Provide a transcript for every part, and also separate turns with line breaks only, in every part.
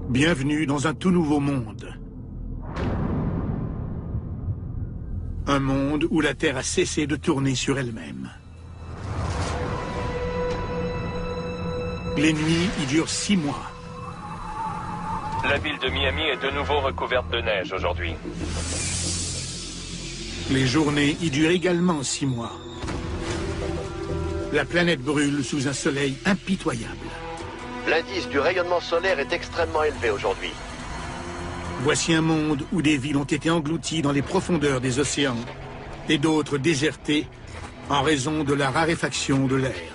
Bienvenue dans un tout nouveau monde. Un monde où la Terre a cessé de tourner sur elle-même. Les nuits y durent 6 mois.
La ville de Miami est de nouveau recouverte de neige aujourd'hui.
Les journées y durent également 6 mois. La planète brûle sous un soleil impitoyable.
L'indice du rayonnement solaire est extrêmement élevé aujourd'hui.
Voici un monde où des villes ont été englouties dans les profondeurs des océans et d'autres désertées en raison de la raréfaction de l'air.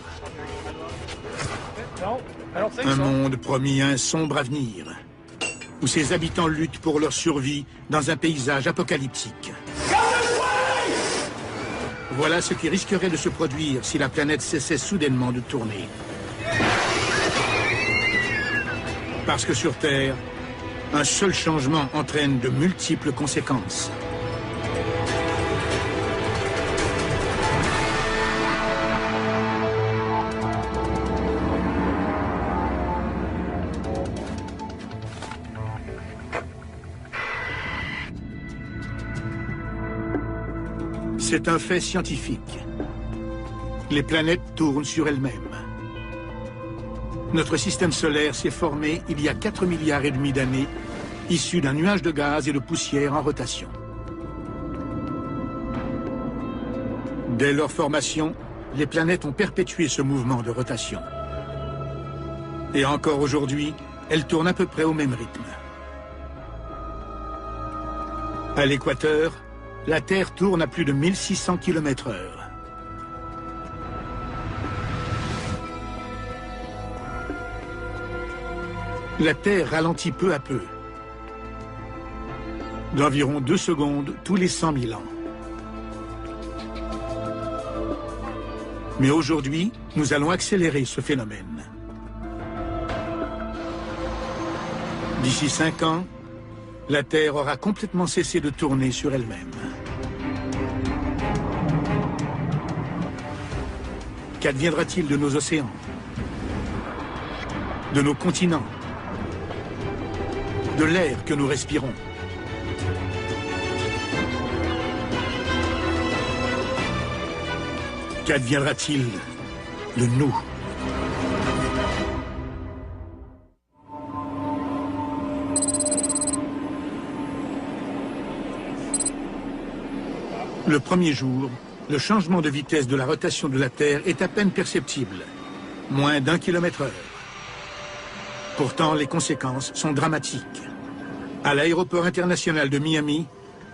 Un monde promis à un sombre avenir, où ses habitants luttent pour leur survie dans un paysage apocalyptique. Voilà ce qui risquerait de se produire si la planète cessait soudainement de tourner. Parce que sur Terre, un seul changement entraîne de multiples conséquences. C'est un fait scientifique. Les planètes tournent sur elles-mêmes. Notre système solaire s'est formé il y a 4,5 milliards d'années, issu d'un nuage de gaz et de poussière en rotation. Dès leur formation, les planètes ont perpétué ce mouvement de rotation. Et encore aujourd'hui, elles tournent à peu près au même rythme. À l'équateur, la Terre tourne à plus de 1600 km/h. La Terre ralentit peu à peu, d'environ 2 secondes tous les 100 000 ans. Mais aujourd'hui, nous allons accélérer ce phénomène. D'ici 5 ans, la Terre aura complètement cessé de tourner sur elle-même. Qu'adviendra-t-il de nos océans, de nos continents, de l'air que nous respirons? Qu'adviendra-t-il de nous? Le premier jour, le changement de vitesse de la rotation de la Terre est à peine perceptible, moins d'1 km/h. Pourtant, les conséquences sont dramatiques. À l'aéroport international de Miami,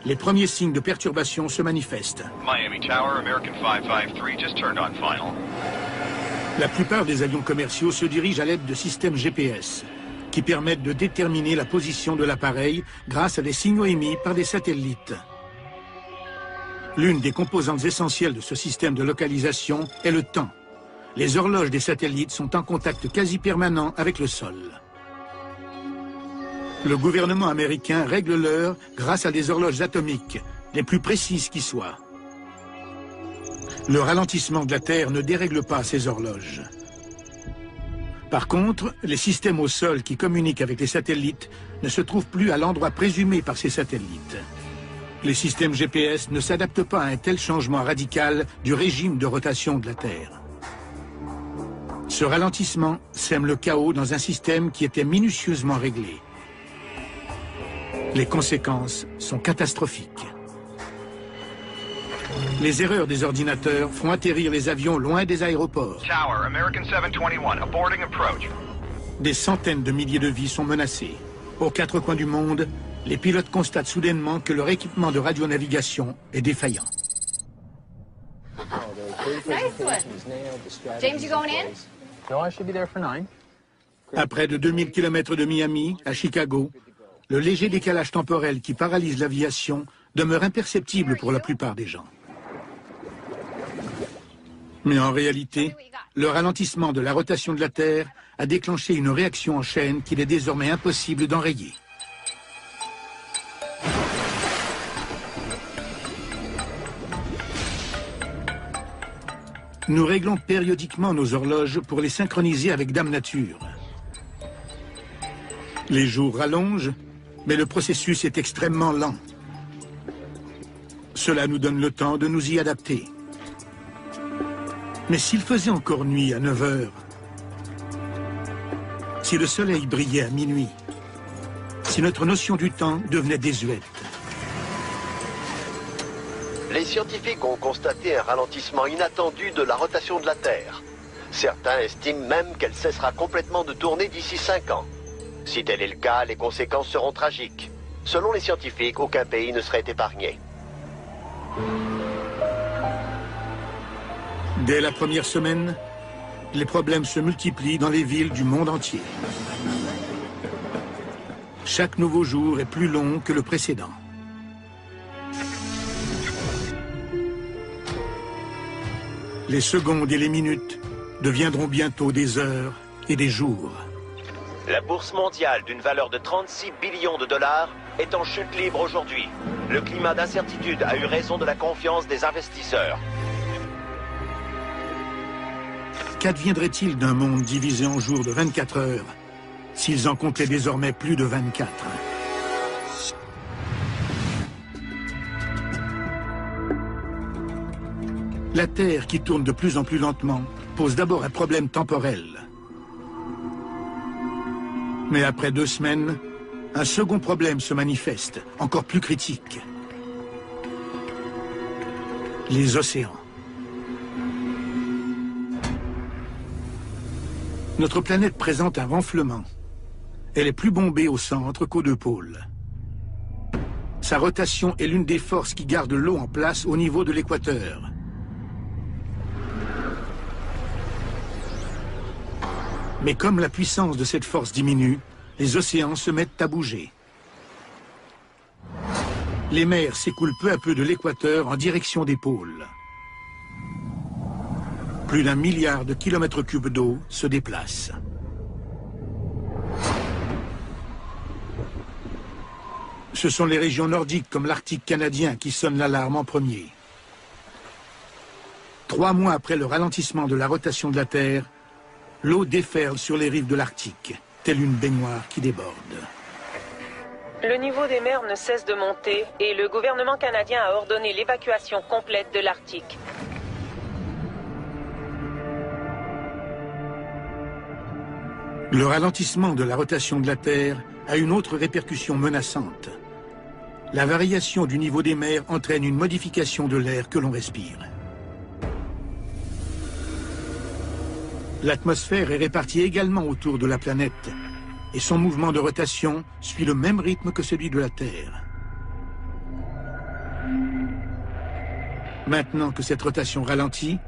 les premiers signes de perturbation se manifestent.
Miami Tower, American 553 just turned on final.
La plupart des avions commerciaux se dirigent à l'aide de systèmes GPS, qui permettent de déterminer la position de l'appareil grâce à des signaux émis par des satellites. L'une des composantes essentielles de ce système de localisation est le temps. Les horloges des satellites sont en contact quasi permanent avec le sol. Le gouvernement américain règle l'heure grâce à des horloges atomiques, les plus précises qui soient. Le ralentissement de la Terre ne dérègle pas ces horloges. Par contre, les systèmes au sol qui communiquent avec les satellites ne se trouvent plus à l'endroit présumé par ces satellites. Les systèmes GPS ne s'adaptent pas à un tel changement radical du régime de rotation de la Terre. Ce ralentissement sème le chaos dans un système qui était minutieusement réglé. Les conséquences sont catastrophiques. Les erreurs des ordinateurs font atterrir les avions loin des aéroports.
Tower, American 721, aborting approach.
Des centaines de milliers de vies sont menacées. Aux 4 coins du monde, les pilotes constatent soudainement que leur équipement de radionavigation est défaillant.
Nice one. James, you going in?
No, I should be there for 9.
À près de 2000 km de Miami, à Chicago, le léger décalage temporel qui paralyse l'aviation demeure imperceptible pour la plupart des gens. Mais en réalité, le ralentissement de la rotation de la Terre a déclenché une réaction en chaîne qu'il est désormais impossible d'enrayer. Nous réglons périodiquement nos horloges pour les synchroniser avec Dame Nature. Les jours rallongent, mais le processus est extrêmement lent. Cela nous donne le temps de nous y adapter. Mais s'il faisait encore nuit à 9 heures, si le soleil brillait à minuit, si notre notion du temps devenait désuète.
Les scientifiques ont constaté un ralentissement inattendu de la rotation de la Terre. Certains estiment même qu'elle cessera complètement de tourner d'ici 5 ans. Si tel est le cas, les conséquences seront tragiques. Selon les scientifiques, aucun pays ne serait épargné.
Dès la première semaine, les problèmes se multiplient dans les villes du monde entier. Chaque nouveau jour est plus long que le précédent. Les secondes et les minutes deviendront bientôt des heures et des jours.
La bourse mondiale d'une valeur de 36 billions de dollars est en chute libre aujourd'hui. Le climat d'incertitude a eu raison de la confiance des investisseurs.
Qu'adviendrait-il d'un monde divisé en jours de 24 heures s'ils en comptaient désormais plus de 24? La Terre, qui tourne de plus en plus lentement, pose d'abord un problème temporel. Mais après 2 semaines, un second problème se manifeste, encore plus critique. Les océans. Notre planète présente un renflement. Elle est plus bombée au centre qu'aux 2 pôles. Sa rotation est l'une des forces qui garde l'eau en place au niveau de l'équateur. Mais comme la puissance de cette force diminue, les océans se mettent à bouger. Les mers s'écoulent peu à peu de l'équateur en direction des pôles. Plus d'1 milliard de kilomètres cubes d'eau se déplacent. Ce sont les régions nordiques comme l'Arctique canadien qui sonnent l'alarme en premier. 3 mois après le ralentissement de la rotation de la Terre, l'eau déferle sur les rives de l'Arctique, telle une baignoire qui déborde.
Le niveau des mers ne cesse de monter et le gouvernement canadien a ordonné l'évacuation complète de l'Arctique.
Le ralentissement de la rotation de la Terre a une autre répercussion menaçante. La variation du niveau des mers entraîne une modification de l'air que l'on respire. L'atmosphère est répartie également autour de la planète, et son mouvement de rotation suit le même rythme que celui de la Terre. Maintenant que cette rotation ralentit,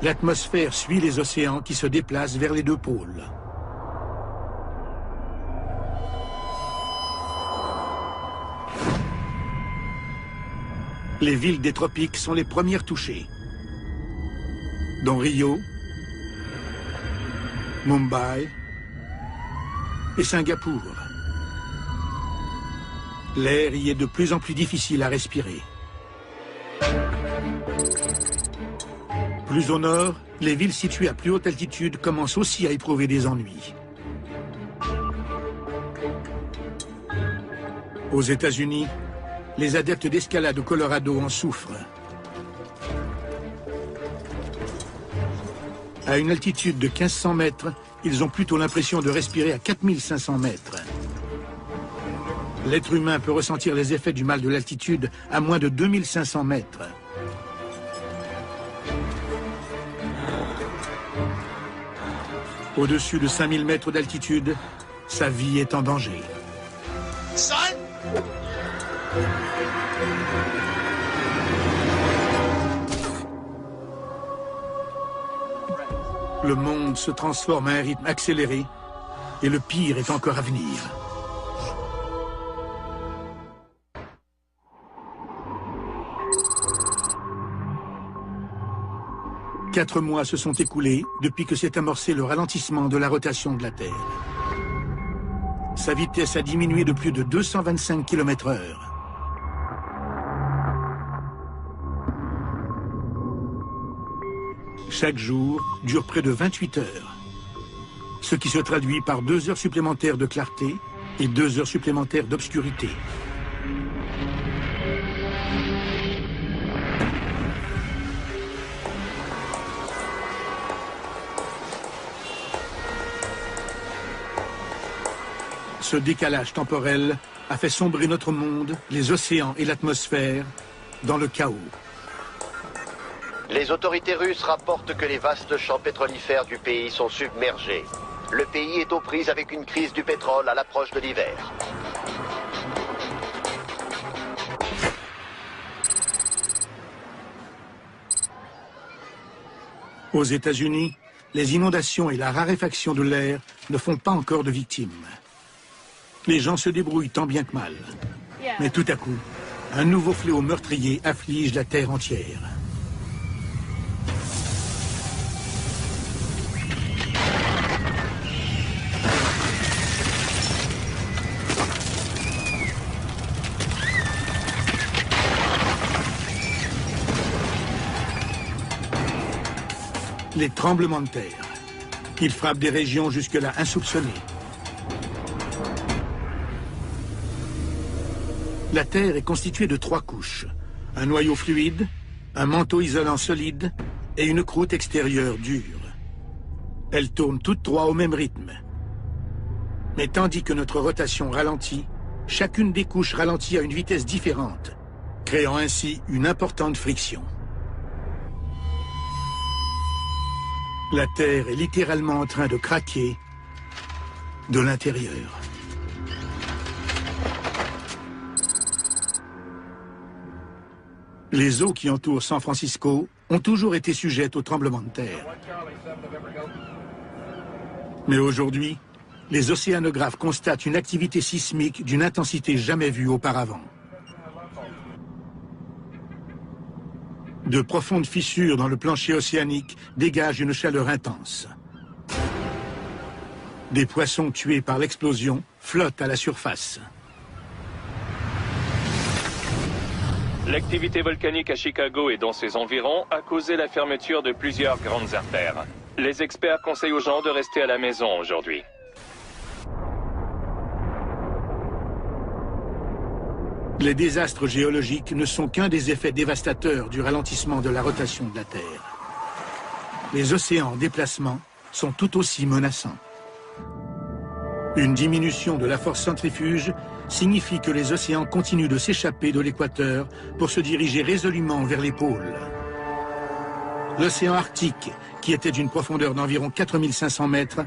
l'atmosphère suit les océans qui se déplacent vers les 2 pôles. Les villes des tropiques sont les premières touchées, dont Rio, Mumbai et Singapour. L'air y est de plus en plus difficile à respirer. Plus au nord, les villes situées à plus haute altitude commencent aussi à éprouver des ennuis. Aux États-Unis, les adeptes d'escalade au Colorado en souffrent. À une altitude de 1500 mètres, ils ont plutôt l'impression de respirer à 4500 mètres. L'être humain peut ressentir les effets du mal de l'altitude à moins de 2500 mètres. Au-dessus de 5000 mètres d'altitude, sa vie est en danger. Le monde se transforme à un rythme accéléré et le pire est encore à venir. Quatre mois se sont écoulés depuis que s'est amorcé le ralentissement de la rotation de la Terre. Sa vitesse a diminué de plus de 225 km/h. Chaque jour dure près de 28 heures. ce qui se traduit par 2 heures supplémentaires de clarté et 2 heures supplémentaires d'obscurité. Ce décalage temporel a fait sombrer notre monde, les océans et l'atmosphère dans le chaos.
Les autorités russes rapportent que les vastes champs pétrolifères du pays sont submergés. Le pays est aux prises avec une crise du pétrole à l'approche de l'hiver.
Aux États-Unis, les inondations et la raréfaction de l'air ne font pas encore de victimes. Les gens se débrouillent tant bien que mal. Mais tout à coup, un nouveau fléau meurtrier afflige la Terre entière. Les tremblements de terre. Ils frappent des régions jusque-là insoupçonnées. La Terre est constituée de 3 couches. Un noyau fluide, un manteau isolant solide et une croûte extérieure dure. Elles tournent toutes 3 au même rythme. Mais tandis que notre rotation ralentit, chacune des couches ralentit à une vitesse différente, créant ainsi une importante friction. La Terre est littéralement en train de craquer de l'intérieur. Les eaux qui entourent San Francisco ont toujours été sujettes aux tremblements de terre. Mais aujourd'hui, les océanographes constatent une activité sismique d'une intensité jamais vue auparavant. De profondes fissures dans le plancher océanique dégagent une chaleur intense. Des poissons tués par l'explosion flottent à la surface.
L'activité volcanique à Chicago et dans ses environs a causé la fermeture de plusieurs grandes artères. Les experts conseillent aux gens de rester à la maison aujourd'hui.
Les désastres géologiques ne sont qu'un des effets dévastateurs du ralentissement de la rotation de la Terre. Les océans en déplacement sont tout aussi menaçants. Une diminution de la force centrifuge signifie que les océans continuent de s'échapper de l'équateur pour se diriger résolument vers les pôles. L'océan Arctique, qui était d'une profondeur d'environ 4500 mètres,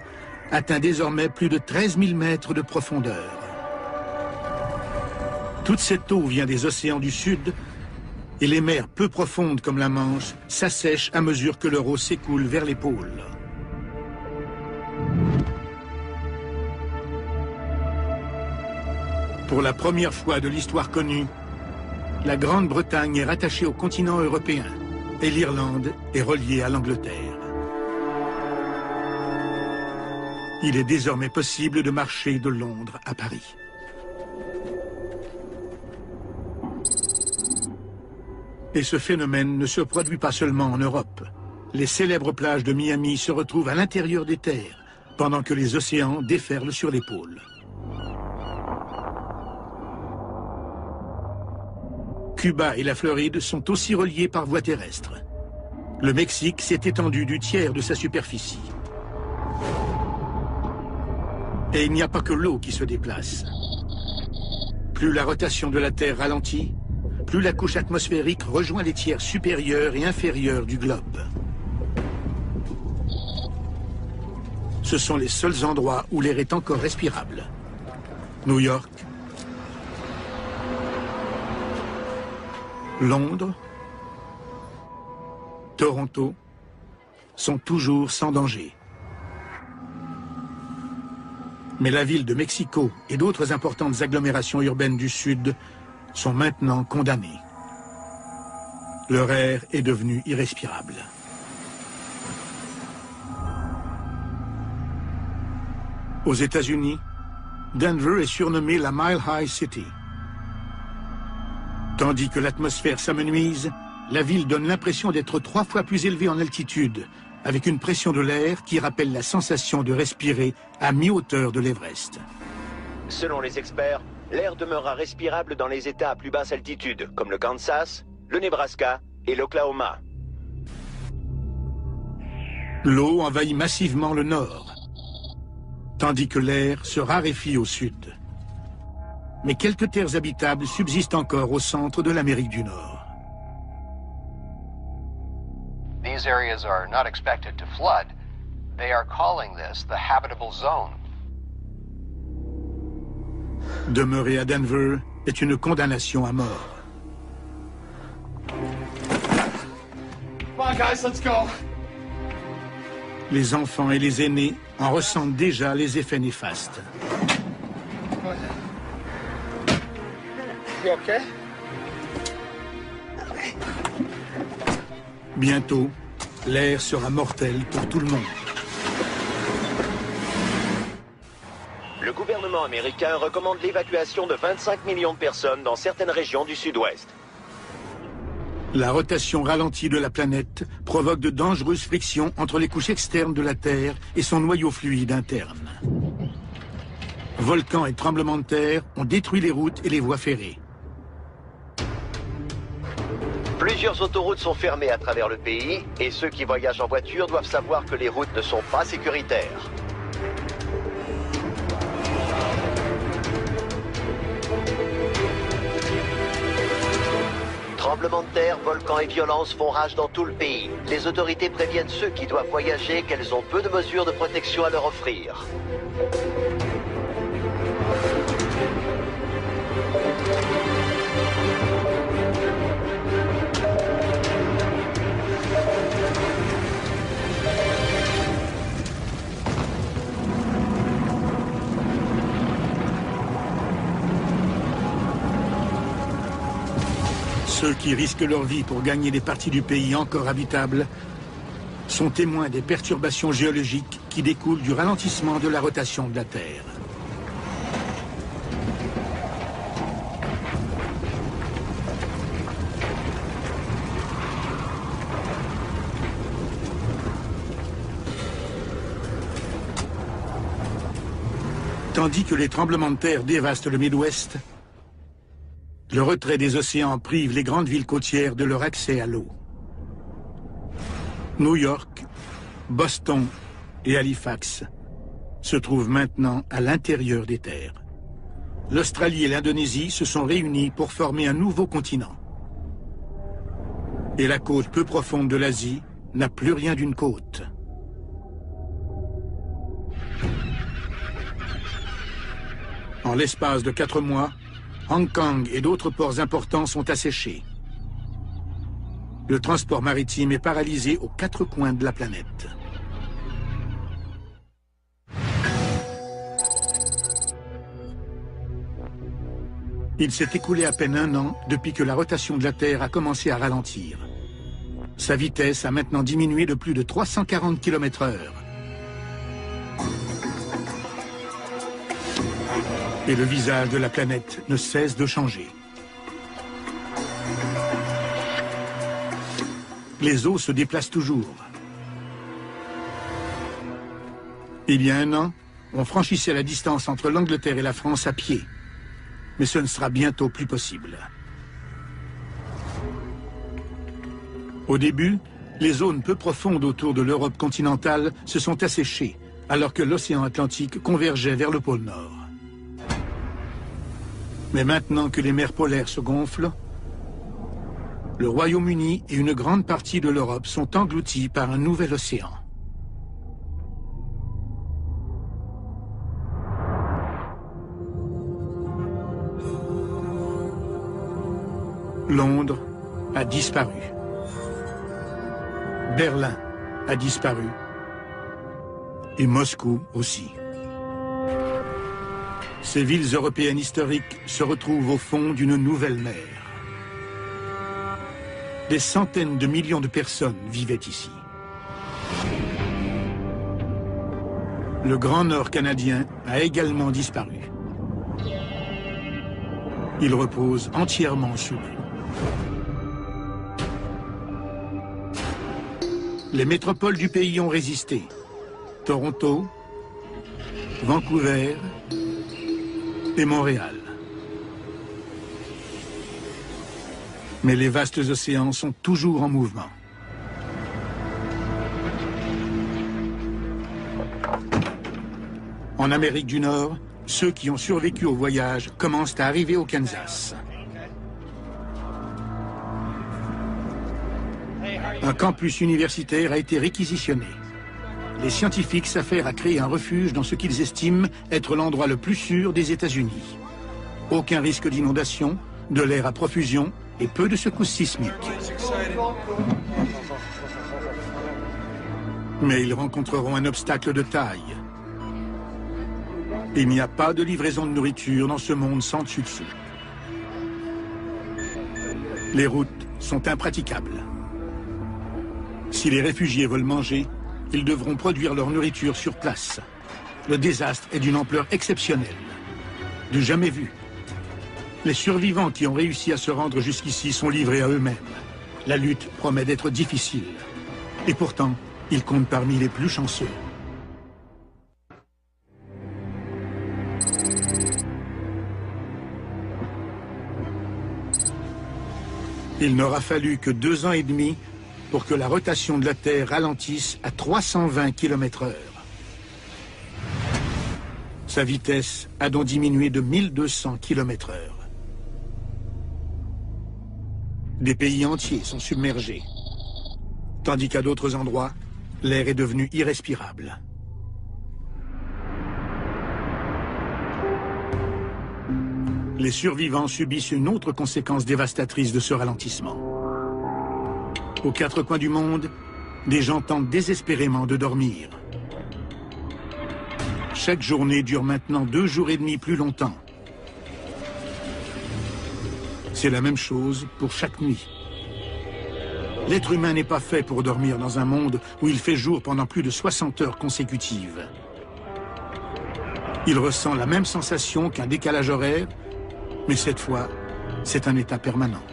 atteint désormais plus de 13 000 mètres de profondeur. Toute cette eau vient des océans du Sud et les mers peu profondes comme la Manche s'assèchent à mesure que leur eau s'écoule vers les pôles. Pour la première fois de l'histoire connue, la Grande-Bretagne est rattachée au continent européen et l'Irlande est reliée à l'Angleterre. Il est désormais possible de marcher de Londres à Paris. Et ce phénomène ne se produit pas seulement en Europe. Les célèbres plages de Miami se retrouvent à l'intérieur des terres, pendant que les océans déferlent sur les pôles. Cuba et la Floride sont aussi reliés par voie terrestre. Le Mexique s'est étendu du tiers de sa superficie. Et il n'y a pas que l'eau qui se déplace. Plus la rotation de la Terre ralentit, plus la couche atmosphérique rejoint les tiers supérieurs et inférieurs du globe. Ce sont les seuls endroits où l'air est encore respirable. New York, Londres, Toronto sont toujours sans danger. Mais la ville de Mexico et d'autres importantes agglomérations urbaines du Sud sont maintenant condamnées. Leur air est devenu irrespirable. Aux États-Unis, Denver est surnommée la Mile High City. Tandis que l'atmosphère s'amenuise, la ville donne l'impression d'être 3 fois plus élevée en altitude avec une pression de l'air qui rappelle la sensation de respirer à mi-hauteur de l'Everest.
Selon les experts, l'air demeurera respirable dans les États à plus basse altitude, comme le Kansas, le Nebraska et l'Oklahoma.
L'eau envahit massivement le nord, tandis que l'air se raréfie au sud. Mais quelques terres habitables subsistent encore au centre de l'Amérique du Nord.
These areas are not expected to flood. They are calling this the habitable zone.
Demeurer à Denver est une condamnation à mort.
Come on, guys, let's go.
Les enfants et les aînés en ressentent déjà les effets néfastes.
You okay?
Bientôt, l'air sera mortel pour tout le monde.
Le gouvernement américain recommande l'évacuation de 25 millions de personnes dans certaines régions du sud-ouest.
La rotation ralentie de la planète provoque de dangereuses frictions entre les couches externes de la Terre et son noyau fluide interne. Volcans et tremblements de terre ont détruit les routes et les voies ferrées.
Plusieurs autoroutes sont fermées à travers le pays et ceux qui voyagent en voiture doivent savoir que les routes ne sont pas sécuritaires. Tremblements de terre, volcans et violences font rage dans tout le pays. Les autorités préviennent ceux qui doivent voyager qu'elles ont peu de mesures de protection à leur offrir.
Ceux qui risquent leur vie pour gagner des parties du pays encore habitables sont témoins des perturbations géologiques qui découlent du ralentissement de la rotation de la Terre. Tandis que les tremblements de terre dévastent le Midwest, le retrait des océans prive les grandes villes côtières de leur accès à l'eau. New York, Boston et Halifax se trouvent maintenant à l'intérieur des terres. L'Australie et l'Indonésie se sont réunis pour former un nouveau continent. Et la côte peu profonde de l'Asie n'a plus rien d'une côte. En l'espace de 4 mois, Hong Kong et d'autres ports importants sont asséchés. Le transport maritime est paralysé aux 4 coins de la planète. Il s'est écoulé à peine 1 an depuis que la rotation de la Terre a commencé à ralentir. Sa vitesse a maintenant diminué de plus de 340 km/h. Et le visage de la planète ne cesse de changer. Les eaux se déplacent toujours. Il y a 1 an, on franchissait la distance entre l'Angleterre et la France à pied. Mais ce ne sera bientôt plus possible. Au début, les zones peu profondes autour de l'Europe continentale se sont asséchées, alors que l'océan Atlantique convergeait vers le pôle Nord. Mais maintenant que les mers polaires se gonflent, le Royaume-Uni et une grande partie de l'Europe sont engloutis par un nouvel océan. Londres a disparu. Berlin a disparu. Et Moscou aussi. Ces villes européennes historiques se retrouvent au fond d'une nouvelle mer. Des centaines de millions de personnes vivaient ici. Le Grand Nord canadien a également disparu. Il repose entièrement sous l'eau. Les métropoles du pays ont résisté. Toronto, Vancouver et Montréal. Mais les vastes océans sont toujours en mouvement. En Amérique du Nord, ceux qui ont survécu au voyage commencent à arriver au Kansas. Un campus universitaire a été réquisitionné. Les scientifiques s'affairent à créer un refuge dans ce qu'ils estiment être l'endroit le plus sûr des États-Unis. Aucun risque d'inondation, de l'air à profusion et peu de secousses sismiques. Mais ils rencontreront un obstacle de taille. Il n'y a pas de livraison de nourriture dans ce monde sans dessus-dessous. Les routes sont impraticables. Si les réfugiés veulent manger, ils devront produire leur nourriture sur place. Le désastre est d'une ampleur exceptionnelle, du jamais vu. Les survivants qui ont réussi à se rendre jusqu'ici sont livrés à eux-mêmes. La lutte promet d'être difficile. Et pourtant, ils comptent parmi les plus chanceux. Il n'aura fallu que 2 ans et demi pour que la rotation de la Terre ralentisse à 320 km/h. Sa vitesse a donc diminué de 1200 km/h. Des pays entiers sont submergés, tandis qu'à d'autres endroits, l'air est devenu irrespirable. Les survivants subissent une autre conséquence dévastatrice de ce ralentissement. Aux 4 coins du monde, des gens tentent désespérément de dormir. Chaque journée dure maintenant 2 jours et demi plus longtemps. C'est la même chose pour chaque nuit. L'être humain n'est pas fait pour dormir dans un monde où il fait jour pendant plus de 60 heures consécutives. Il ressent la même sensation qu'un décalage horaire, mais cette fois, c'est un état permanent.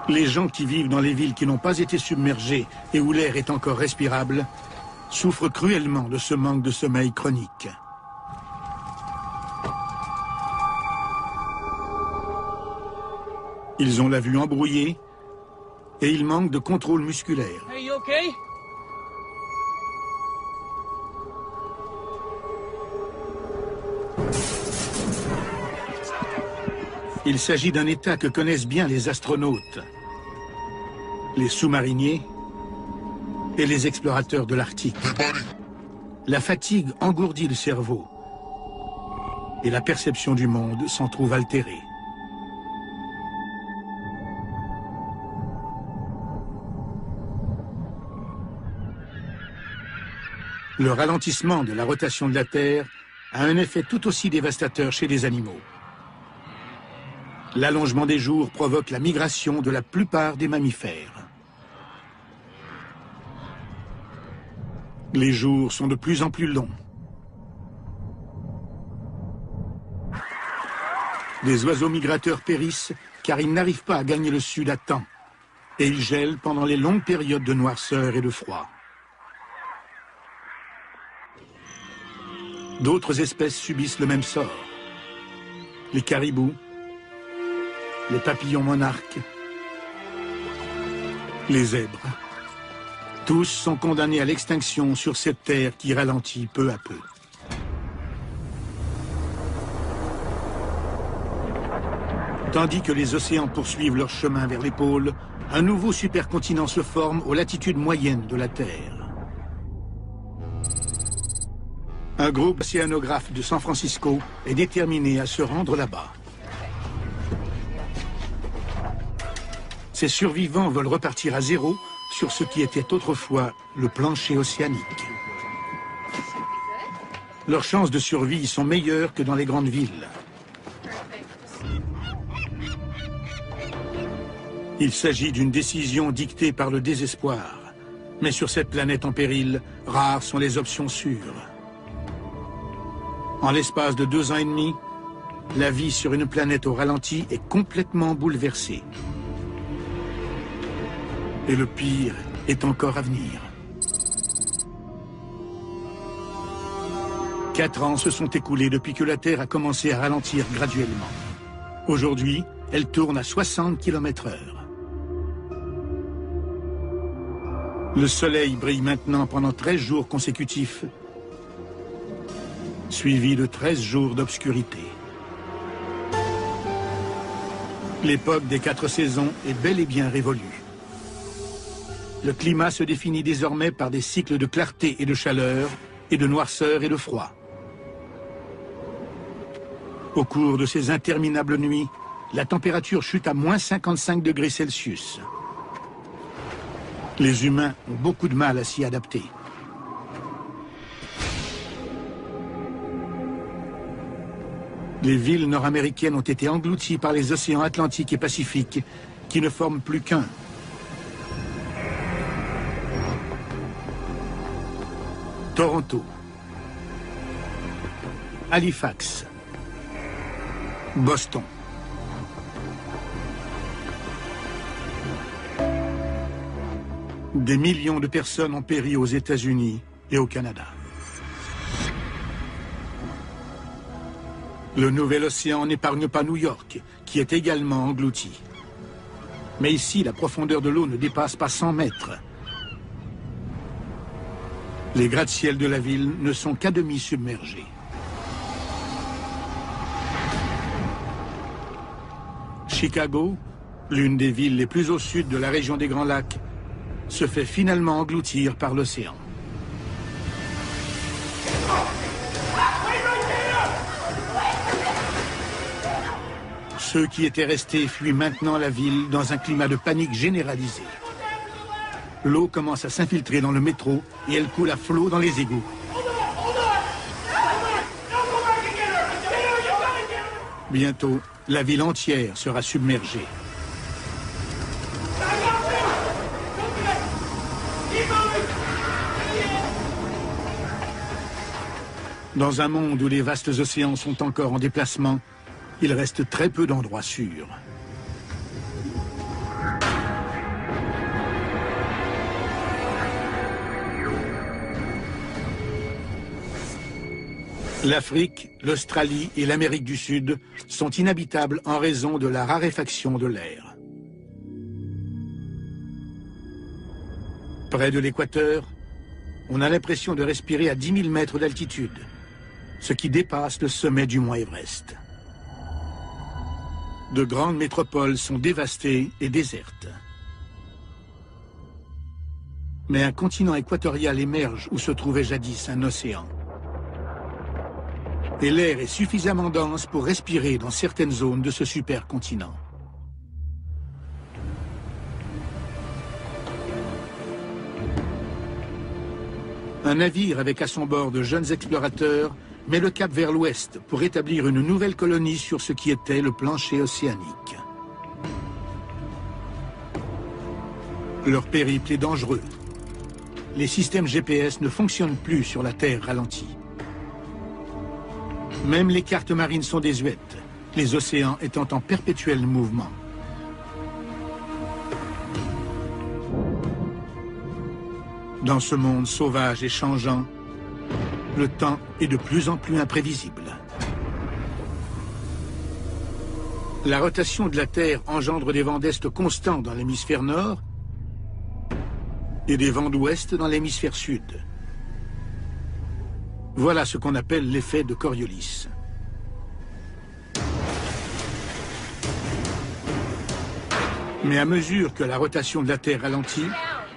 Les gens qui vivent dans les villes qui n'ont pas été submergées et où l'air est encore respirable souffrent cruellement de ce manque de sommeil chronique. Ils ont la vue embrouillée et ils manquent de contrôle musculaire.
Hey, you okay?
Il s'agit d'un état que connaissent bien les astronautes, les sous-mariniers et les explorateurs de l'Arctique. La fatigue engourdit le cerveau et la perception du monde s'en trouve altérée. Le ralentissement de la rotation de la Terre a un effet tout aussi dévastateur chez les animaux. L'allongement des jours provoque la migration de la plupart des mammifères. Les jours sont de plus en plus longs. Des oiseaux migrateurs périssent car ils n'arrivent pas à gagner le sud à temps. Et ils gèlent pendant les longues périodes de noirceur et de froid. D'autres espèces subissent le même sort. Les caribous, les papillons monarques, les zèbres. Tous sont condamnés à l'extinction sur cette terre qui ralentit peu à peu. Tandis que les océans poursuivent leur chemin vers les pôles, un nouveau supercontinent se forme aux latitudes moyennes de la Terre. Un groupe océanographe de San Francisco est déterminé à se rendre là-bas. Ces survivants veulent repartir à zéro sur ce qui était autrefois le plancher océanique. Leurs chances de survie sont meilleures que dans les grandes villes. Il s'agit d'une décision dictée par le désespoir. Mais sur cette planète en péril, rares sont les options sûres. En l'espace de 2 ans et demi, la vie sur une planète au ralenti est complètement bouleversée. Et le pire est encore à venir. 4 ans se sont écoulés depuis que la Terre a commencé à ralentir graduellement. Aujourd'hui, elle tourne à 60 km/h. Le soleil brille maintenant pendant 13 jours consécutifs, suivi de 13 jours d'obscurité. L'époque des 4 saisons est bel et bien révolue. Le climat se définit désormais par des cycles de clarté et de chaleur, et de noirceur et de froid. Au cours de ces interminables nuits, la température chute à moins 55 degrés Celsius. Les humains ont beaucoup de mal à s'y adapter. Les villes nord-américaines ont été englouties par les océans Atlantique et Pacifique, qui ne forment plus qu'un. Toronto, Halifax, Boston. Des millions de personnes ont péri aux États-Unis et au Canada. Le nouvel océan n'épargne pas New York, qui est également englouti. Mais ici, la profondeur de l'eau ne dépasse pas 100 mètres. Les gratte-ciels de la ville ne sont qu'à demi submergés. Chicago, l'une des villes les plus au sud de la région des Grands Lacs, se fait finalement engloutir par l'océan. Ceux qui étaient restés fuient maintenant la ville dans un climat de panique généralisée. L'eau commence à s'infiltrer dans le métro et elle coule à flot dans les égouts. Bientôt, la ville entière sera submergée. Dans un monde où les vastes océans sont encore en déplacement, il reste très peu d'endroits sûrs. L'Afrique, l'Australie et l'Amérique du Sud sont inhabitables en raison de la raréfaction de l'air. Près de l'équateur, on a l'impression de respirer à 10 000 mètres d'altitude, ce qui dépasse le sommet du mont Everest. De grandes métropoles sont dévastées et désertes. Mais un continent équatorial émerge où se trouvait jadis un océan. Et l'air est suffisamment dense pour respirer dans certaines zones de ce supercontinent. Un navire avec à son bord de jeunes explorateurs met le cap vers l'ouest pour établir une nouvelle colonie sur ce qui était le plancher océanique. Leur périple est dangereux. Les systèmes GPS ne fonctionnent plus sur la Terre ralentie. Même les cartes marines sont désuètes, les océans étant en perpétuel mouvement. Dans ce monde sauvage et changeant, le temps est de plus en plus imprévisible. La rotation de la Terre engendre des vents d'est constants dans l'hémisphère nord et des vents d'ouest dans l'hémisphère sud. Voilà ce qu'on appelle l'effet de Coriolis. Mais à mesure que la rotation de la Terre ralentit,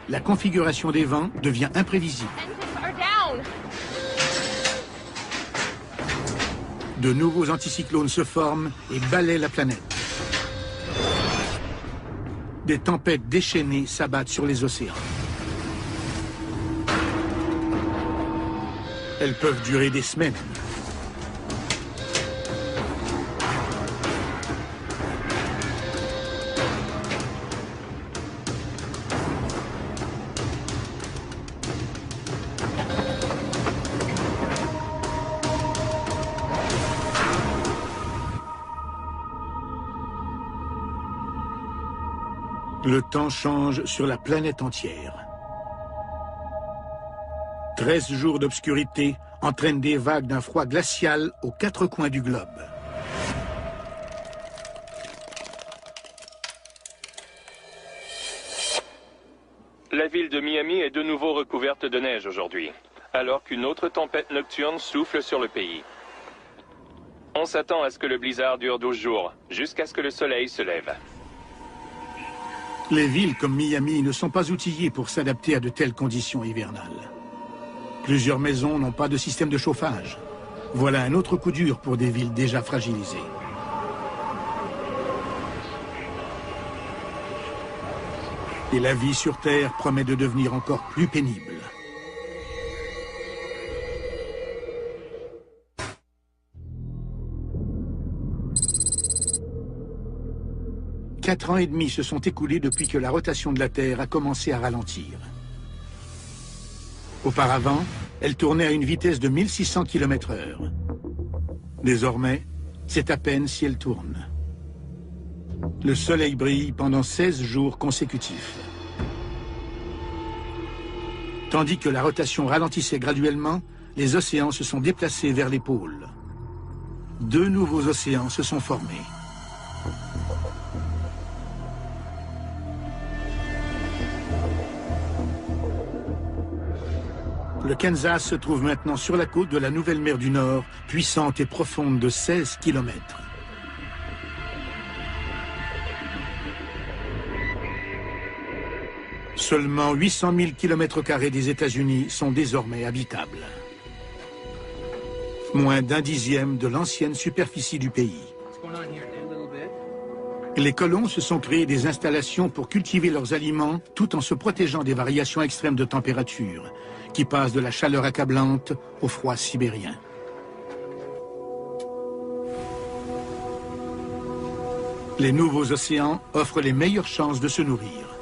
la configuration des vents devient imprévisible. De nouveaux anticyclones se forment et balaient la planète. Des tempêtes déchaînées s'abattent sur les océans. Elles peuvent durer des semaines. Le temps change sur la planète entière. 13 jours d'obscurité entraînent des vagues d'un froid glacial aux 4 coins du globe.
La ville de Miami est de nouveau recouverte de neige aujourd'hui, alors qu'une autre tempête nocturne souffle sur le pays. On s'attend à ce que le blizzard dure 12 jours, jusqu'à ce que le soleil se lève.
Les villes comme Miami ne sont pas outillées pour s'adapter à de telles conditions hivernales. Plusieurs maisons n'ont pas de système de chauffage. Voilà un autre coup dur pour des villes déjà fragilisées. Et la vie sur Terre promet de devenir encore plus pénible. Quatre ans et demi se sont écoulés depuis que la rotation de la Terre a commencé à ralentir. Auparavant, elle tournait à une vitesse de 1600 km/h. Désormais, c'est à peine si elle tourne. Le soleil brille pendant 16 jours consécutifs. Tandis que la rotation ralentissait graduellement, les océans se sont déplacés vers les pôles. 2 nouveaux océans se sont formés. Le Kansas se trouve maintenant sur la côte de la Nouvelle Mer du Nord, puissante et profonde de 16 km. Seulement 800 000 km² des États-Unis sont désormais habitables. Moins d'un dixième de l'ancienne superficie du pays. Les colons se sont créés des installations pour cultiver leurs aliments tout en se protégeant des variations extrêmes de température qui passent de la chaleur accablante au froid sibérien. Les nouveaux océans offrent les meilleures chances de se nourrir.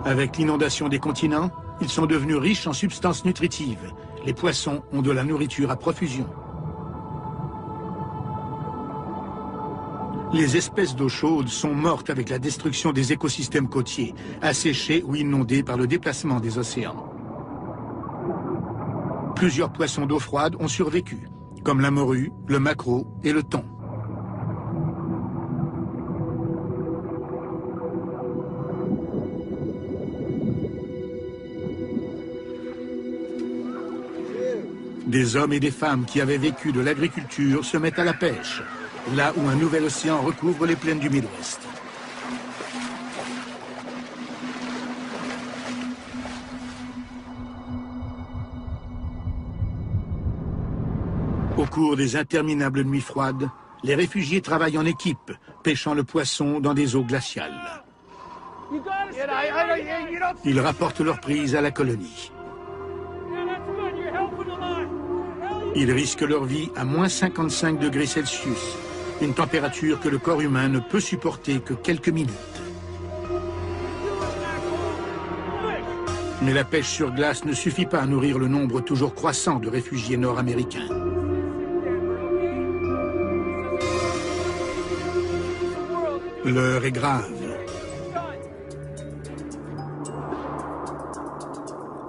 Avec l'inondation des continents, ils sont devenus riches en substances nutritives. Les poissons ont de la nourriture à profusion. Les espèces d'eau chaude sont mortes avec la destruction des écosystèmes côtiers, asséchés ou inondés par le déplacement des océans. Plusieurs poissons d'eau froide ont survécu, comme la morue, le maquereau et le thon. Des hommes et des femmes qui avaient vécu de l'agriculture se mettent à la pêche, là où un nouvel océan recouvre les plaines du Midwest. Au cours des interminables nuits froides, les réfugiés travaillent en équipe, pêchant le poisson dans des eaux glaciales. Ils rapportent leur prise à la colonie. Ils risquent leur vie à moins 55 degrés Celsius, une température que le corps humain ne peut supporter que quelques minutes. Mais la pêche sur glace ne suffit pas à nourrir le nombre toujours croissant de réfugiés nord-américains. L'heure est grave.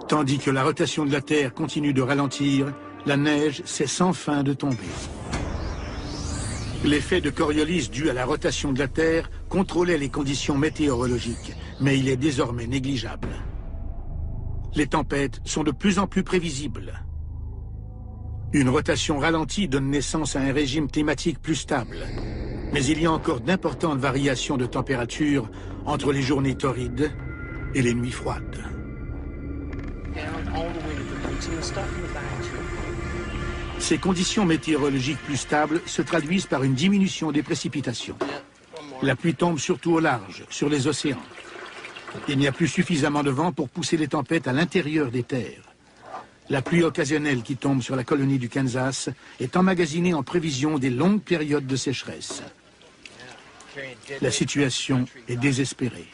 Tandis que la rotation de la Terre continue de ralentir, la neige cesse sans fin de tomber. L'effet de Coriolis dû à la rotation de la Terre contrôlait les conditions météorologiques, mais il est désormais négligeable. Les tempêtes sont de plus en plus prévisibles. Une rotation ralentie donne naissance à un régime climatique plus stable. Mais il y a encore d'importantes variations de température entre les journées torrides et les nuits froides. Ces conditions météorologiques plus stables se traduisent par une diminution des précipitations. La pluie tombe surtout au large, sur les océans. Il n'y a plus suffisamment de vent pour pousser les tempêtes à l'intérieur des terres. La pluie occasionnelle qui tombe sur la colonie du Kansas est emmagasinée en prévision des longues périodes de sécheresse. La situation est désespérée.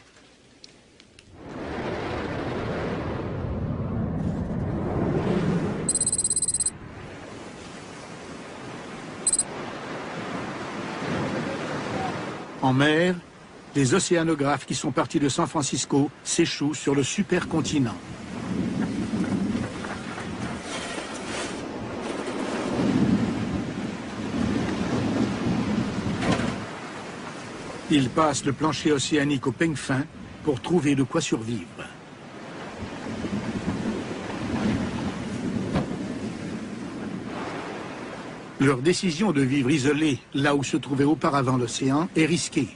En mer, les océanographes qui sont partis de San Francisco s'échouent sur le supercontinent. Ils passent le plancher océanique au peigne fin pour trouver de quoi survivre. Leur décision de vivre isolés là où se trouvait auparavant l'océan est risquée.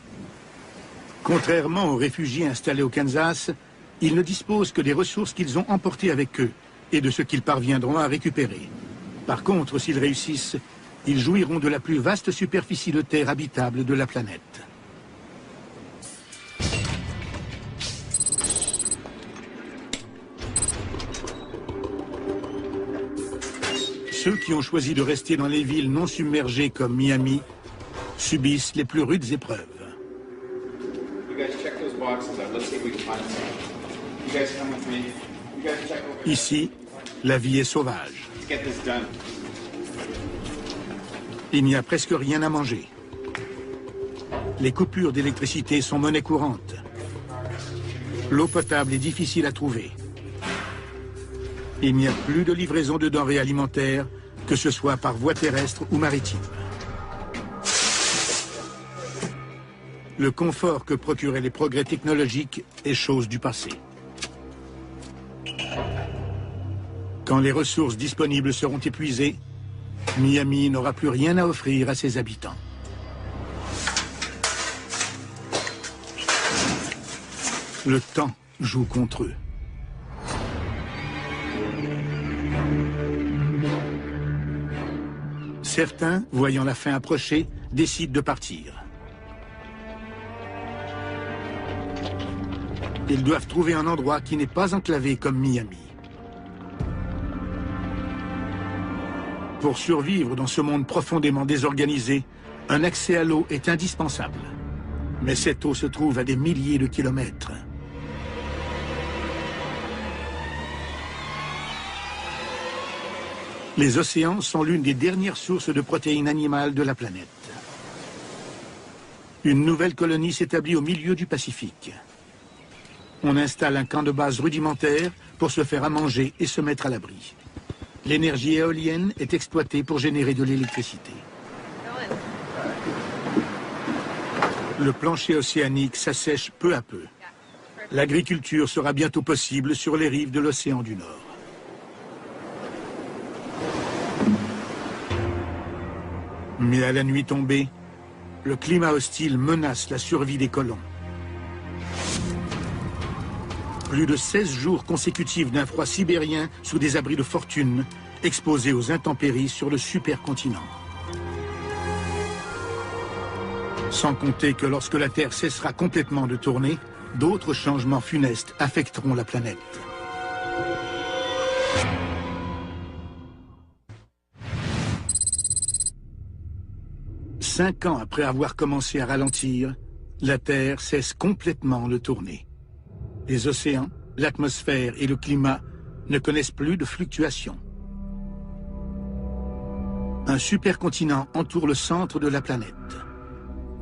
Contrairement aux réfugiés installés au Kansas, ils ne disposent que des ressources qu'ils ont emportées avec eux et de ce qu'ils parviendront à récupérer. Par contre, s'ils réussissent, ils jouiront de la plus vaste superficie de terre habitable de la planète. Ceux qui ont choisi de rester dans les villes non submergées comme Miami subissent les plus rudes épreuves. Ici, la vie est sauvage. Il n'y a presque rien à manger. Les coupures d'électricité sont monnaie courante. L'eau potable est difficile à trouver. Il n'y a plus de livraison de denrées alimentaires, que ce soit par voie terrestre ou maritime. Le confort que procuraient les progrès technologiques est chose du passé. Quand les ressources disponibles seront épuisées, Miami n'aura plus rien à offrir à ses habitants. Le temps joue contre eux. Certains, voyant la fin approcher, décident de partir. Ils doivent trouver un endroit qui n'est pas enclavé comme Miami. Pour survivre dans ce monde profondément désorganisé, un accès à l'eau est indispensable. Mais cette eau se trouve à des milliers de kilomètres. Les océans sont l'une des dernières sources de protéines animales de la planète. Une nouvelle colonie s'établit au milieu du Pacifique. On installe un camp de base rudimentaire pour se faire à manger et se mettre à l'abri. L'énergie éolienne est exploitée pour générer de l'électricité. Le plancher océanique s'assèche peu à peu. L'agriculture sera bientôt possible sur les rives de l'océan du Nord. Mais à la nuit tombée, le climat hostile menace la survie des colons. Plus de 16 jours consécutifs d'un froid sibérien sous des abris de fortune, exposés aux intempéries sur le supercontinent. Sans compter que lorsque la Terre cessera complètement de tourner, d'autres changements funestes affecteront la planète. Cinq ans après avoir commencé à ralentir, la Terre cesse complètement de tourner. Les océans, l'atmosphère et le climat ne connaissent plus de fluctuations. Un supercontinent entoure le centre de la planète.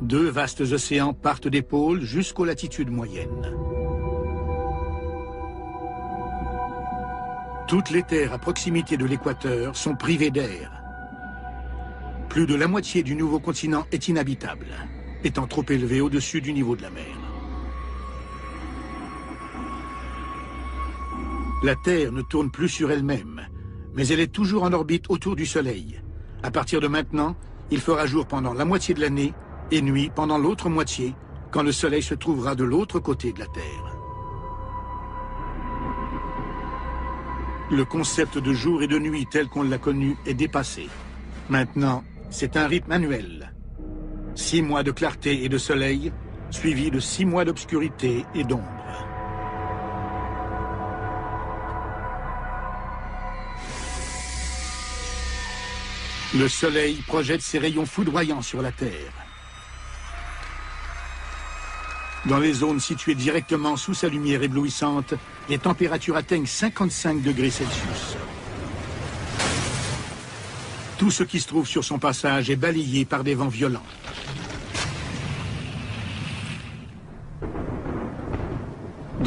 Deux vastes océans partent des pôles jusqu'aux latitudes moyennes. Toutes les terres à proximité de l'équateur sont privées d'air. Plus de la moitié du nouveau continent est inhabitable, étant trop élevé au-dessus du niveau de la mer. La Terre ne tourne plus sur elle-même, mais elle est toujours en orbite autour du Soleil. À partir de maintenant, il fera jour pendant la moitié de l'année et nuit pendant l'autre moitié, quand le Soleil se trouvera de l'autre côté de la Terre. Le concept de jour et de nuit tel qu'on l'a connu est dépassé. Maintenant, c'est un rythme annuel. 6 mois de clarté et de soleil, suivis de 6 mois d'obscurité et d'ombre. Le soleil projette ses rayons foudroyants sur la Terre. Dans les zones situées directement sous sa lumière éblouissante, les températures atteignent 55 degrés Celsius. Tout ce qui se trouve sur son passage est balayé par des vents violents.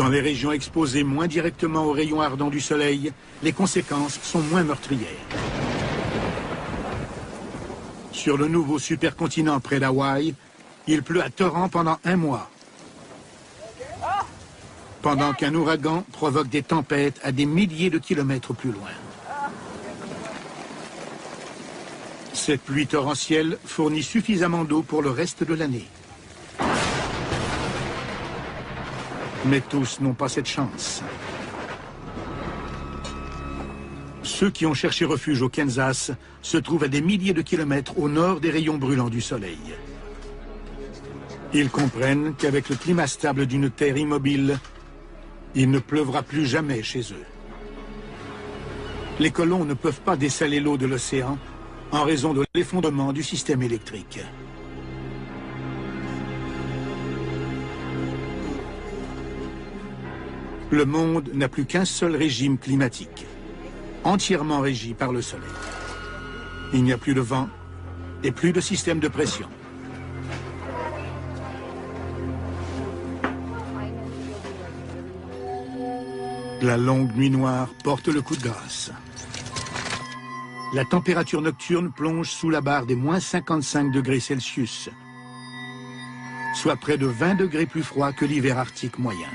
Dans les régions exposées moins directement aux rayons ardents du Soleil, les conséquences sont moins meurtrières. Sur le nouveau supercontinent près d'Hawaï, il pleut à torrents pendant 1 mois. Pendant qu'un ouragan provoque des tempêtes à des milliers de kilomètres plus loin. Cette pluie torrentielle fournit suffisamment d'eau pour le reste de l'année. Mais tous n'ont pas cette chance. Ceux qui ont cherché refuge au Kansas se trouvent à des milliers de kilomètres au nord des rayons brûlants du soleil. Ils comprennent qu'avec le climat stable d'une terre immobile, il ne pleuvra plus jamais chez eux. Les colons ne peuvent pas dessaler l'eau de l'océan en raison de l'effondrement du système électrique. Le monde n'a plus qu'un seul régime climatique, entièrement régi par le soleil. Il n'y a plus de vent et plus de système de pression. La longue nuit noire porte le coup de grâce. La température nocturne plonge sous la barre des moins 55 degrés Celsius, soit près de 20 degrés plus froid que l'hiver arctique moyen.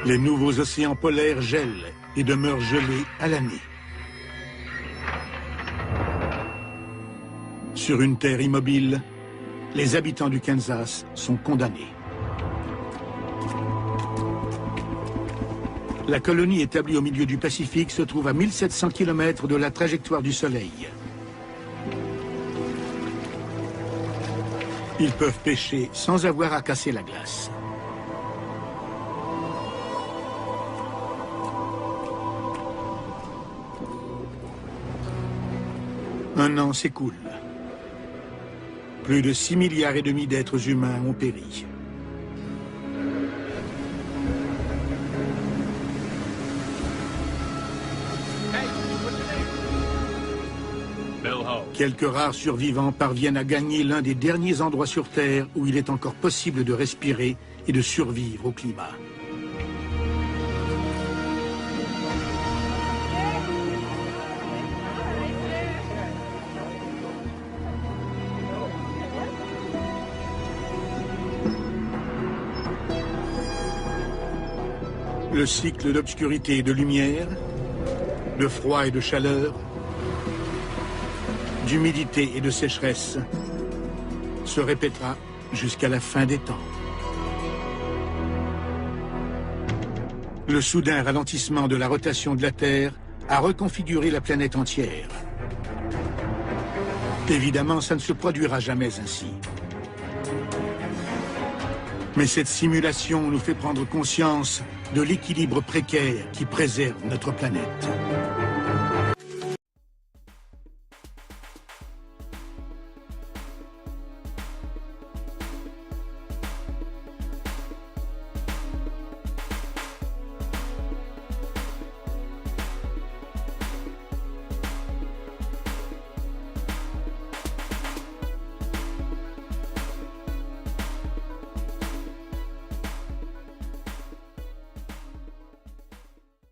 Les nouveaux océans polaires gèlent et demeurent gelés à l'année. Sur une terre immobile, les habitants du Kansas sont condamnés. La colonie établie au milieu du Pacifique se trouve à 1700 km de la trajectoire du Soleil. Ils peuvent pêcher sans avoir à casser la glace. Un an s'écoule. Plus de 6,5 milliards d'êtres humains ont péri. Quelques rares survivants parviennent à gagner l'un des derniers endroits sur Terre où il est encore possible de respirer et de survivre au climat. Le cycle d'obscurité et de lumière, de froid et de chaleur, d'humidité et de sécheresse se répétera jusqu'à la fin des temps. Le soudain ralentissement de la rotation de la Terre a reconfiguré la planète entière. Évidemment, ça ne se produira jamais ainsi. Mais cette simulation nous fait prendre conscience de l'équilibre précaire qui préserve notre planète.